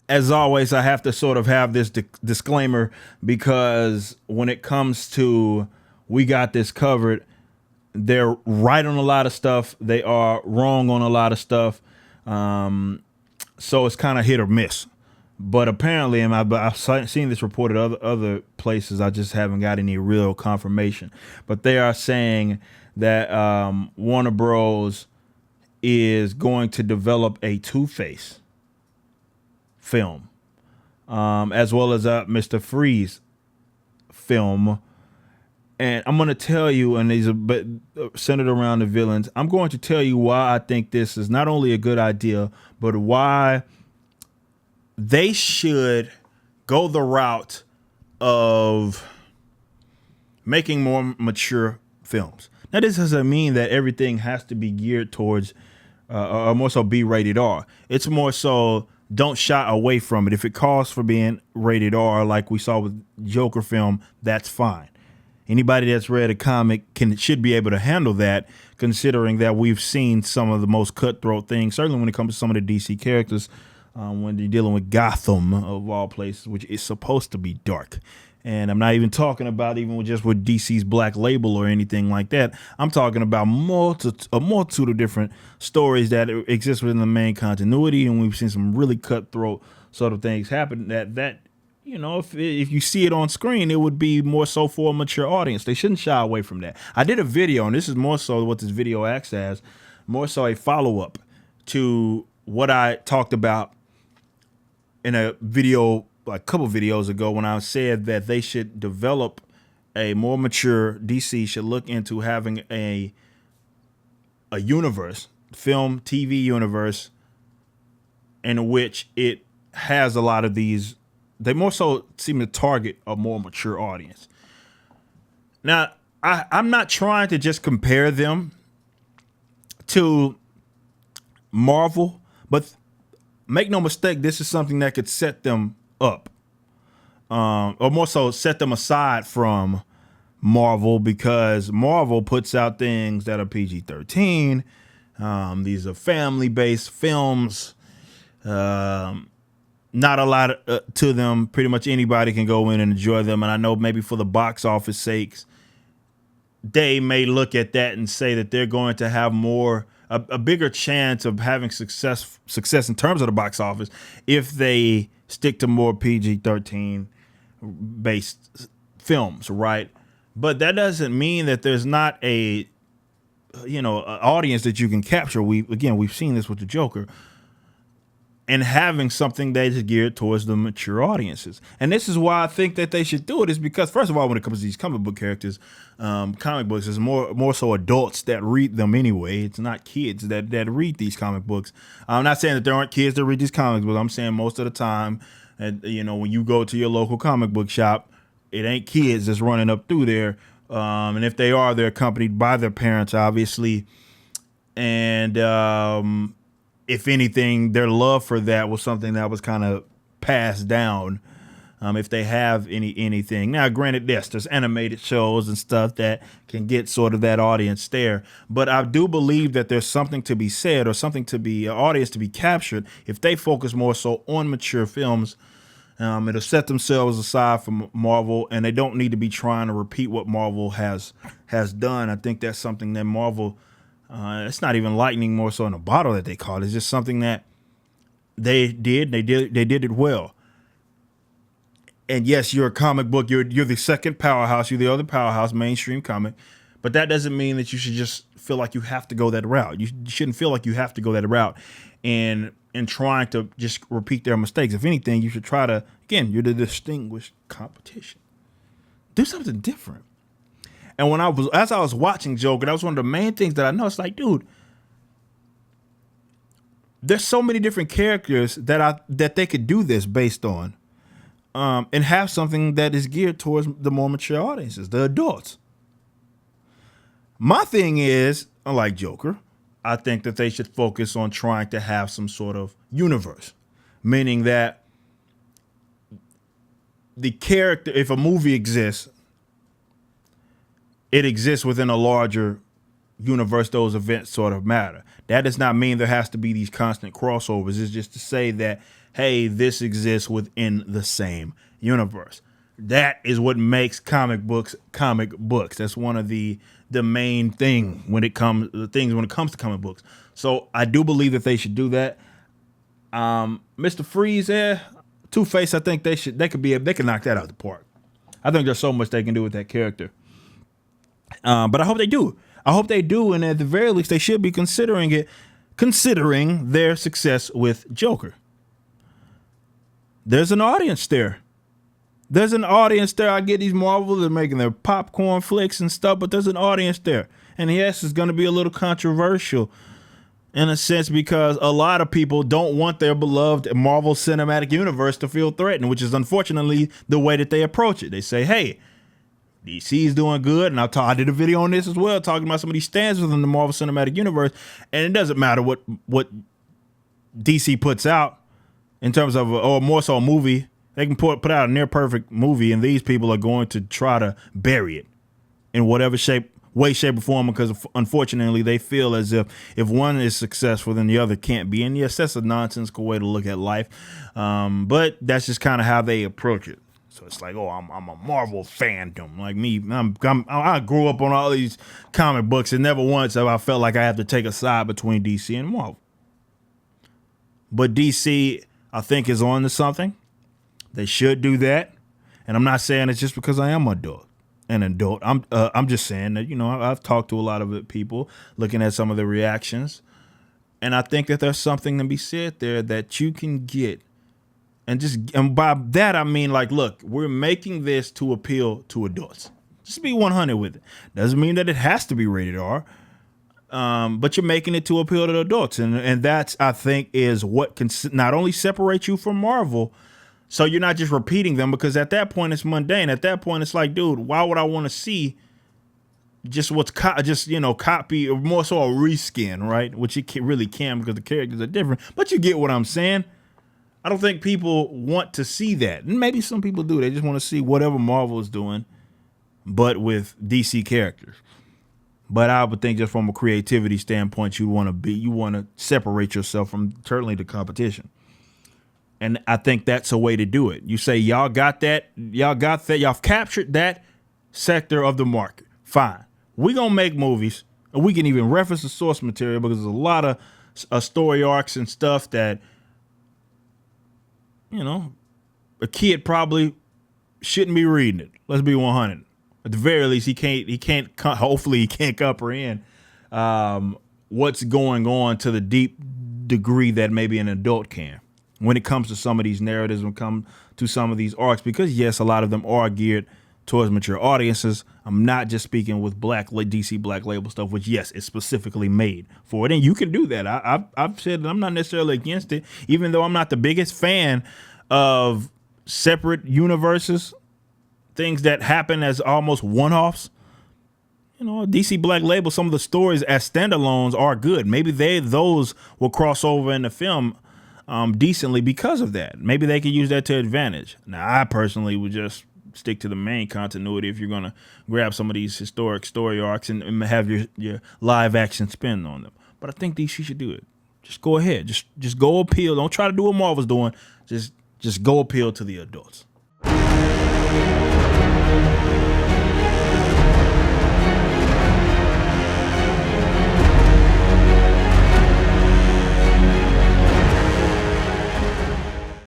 as always, I have to sort of have this disclaimer because when it comes to we got this covered, they're right on a lot of stuff. They are wrong on a lot of stuff. So it's kind of hit or miss. But apparently, and I've seen this reported other places. I just haven't got any real confirmation. But they are saying that Warner Bros. Is going to develop a Two-Face film, as well as a Mr. Freeze film. And I'm going to tell you, and these are centered around the villains. I'm going to tell you why I think this is not only a good idea, but why they should go the route of making more mature films. Now, this doesn't mean that everything has to be geared towards, or more so be rated R. It's more so don't shy away from it. If it calls for being rated R, like we saw with Joker film, that's fine. Anybody that's read a comic should be able to handle that, considering that we've seen some of the most cutthroat things, certainly when it comes to some of the DC characters, when they're dealing with Gotham, of all places, which is supposed to be dark. And I'm not even talking about even just with DC's Black Label or anything like that. I'm talking about a multitude of different stories that exist within the main continuity, and we've seen some really cutthroat sort of things happen that you know, if you see it on screen, it would be more so for a mature audience. They shouldn't shy away from that. I did a video, and this is more so what this video acts as, more so a follow-up to what I talked about in a video, like a couple videos ago, when I said that they should develop a more mature, DC should look into having a universe, film, TV universe, in which it has a lot of these. They more so seem to target a more mature audience. Now, I'm not trying to just compare them to Marvel, but make no mistake, this is something that could set them up, or more so set them aside from Marvel, because Marvel puts out things that are PG-13. These are family-based films. Not a lot to them. Pretty much anybody can go in and enjoy them. And I know maybe for the box office sakes, they may look at that and say that they're going to have a bigger chance of having success in terms of the box office if they stick to more PG-13 based films, right? But that doesn't mean that there's not an audience that you can capture. We've seen this with the Joker. And having something that is geared towards the mature audiences. And this is why I think that they should do it, is because, first of all, when it comes to these comic book characters, comic books is more so adults that read them anyway. It's not kids that read these comic books. I'm not saying that there aren't kids that read these comic books. I'm saying most of the time, and when you go to your local comic book shop, it ain't kids that's running up through there. And if they are, they're accompanied by their parents, obviously. And if anything, their love for that was something that was kind of passed down, if they have anything. Now, granted, yes, there's animated shows and stuff that can get sort of that audience there. But I do believe that there's something to be said, or something to be, an audience to be captured, if they focus more so on mature films. It'll set themselves aside from Marvel, and they don't need to be trying to repeat what Marvel has done. I think that's something that Marvel... it's not even lightning more so in a bottle that they call it. It's just something that they did it well. And yes, you're a comic book. You're the second powerhouse. You're the other powerhouse, mainstream comic. But that doesn't mean that you should just feel like you have to go that route. You shouldn't feel like you have to go that route and trying to just repeat their mistakes. If anything, you should try to, again, you're the distinguished competition. Do something different. And as I was watching Joker, that was one of the main things that I noticed. Like, dude, there's so many different characters that they could do this based on, and have something that is geared towards the more mature audiences, the adults. My thing is, unlike Joker, I think that they should focus on trying to have some sort of universe, meaning that the character, if a movie exists, it exists within a larger universe. Those events sort of matter. That does not mean there has to be these constant crossovers. It's just to say that hey, this exists within the same universe. That is what makes comic books comic books. That's one of the main when it comes to comic books. So I do believe that they should do that. Mr. Freeze, Two-Face, I think they could knock that out of the park. I think there's so much they can do with that character. But I hope they do. And at the very least, they should be considering their success with Joker. There's an audience there. I get these Marvels are making their popcorn flicks and stuff, but there's an audience there. And yes, it's going to be a little controversial in a sense because a lot of people don't want their beloved Marvel Cinematic Universe to feel threatened, which is unfortunately the way that they approach it. They say, hey, DC's doing good, and I did a video on this as well, talking about some of these stands within the Marvel Cinematic Universe, and it doesn't matter what DC puts out in terms of, or more so a movie. They can put out a near perfect movie, and these people are going to try to bury it in whatever way, shape, or form, because unfortunately they feel as if one is successful, then the other can't be. And yes, that's a nonsensical way to look at life, but that's just kind of how they approach it. So it's like, oh, I'm a Marvel fandom. Like me, I grew up on all these comic books, and never once have I felt like I have to take a side between DC and Marvel. But DC, I think, is on to something. They should do that, and I'm not saying it's just because I am an adult. I'm just saying that, I've talked to a lot of people, looking at some of the reactions, and I think that there's something to be said there that you can get, and by that I mean, like, look, we're making this to appeal to adults. Just be 100 with it. Doesn't mean that it has to be rated R, but you're making it to appeal to adults, and that's, I think, is what can not only separate you from Marvel. So you're not just repeating them, because at that point it's mundane. At that point it's like, dude, why would I want to see just what's copy, or more so a reskin, right? Which you really can, because the characters are different. But you get what I'm saying. I don't think people want to see that. And maybe some people do. They just want to see whatever Marvel is doing, but with DC characters. But I would think, just from a creativity standpoint, you want to separate yourself from certainly the competition. And I think that's a way to do it. You say, y'all got that, y'all captured that sector of the market. Fine. We're going to make movies, and we can even reference the source material, because there's a lot of story arcs and stuff that, a kid probably shouldn't be reading it. Let's be 100. At the very least, hopefully he can't comprehend what's going on to the deep degree that maybe an adult can, when it comes to some of these narratives, when it comes to some of these arcs, because yes, a lot of them are geared towards mature audiences. I'm not just speaking with DC Black Label stuff, which yes, is specifically made for it, and you can do that. I've said that I'm not necessarily against it, even though I'm not the biggest fan of separate universes, things that happen as almost one-offs. DC Black Label, some of the stories as standalones are good. Maybe those will cross over in the film decently because of that. Maybe they could use that to advantage. Now, I personally would just stick to the main continuity if you're going to grab some of these historic story arcs and have your live action spin on them. But I think DC should do it. Just go ahead. Just go appeal. Don't try to do what Marvel's doing. Just go appeal to the adults.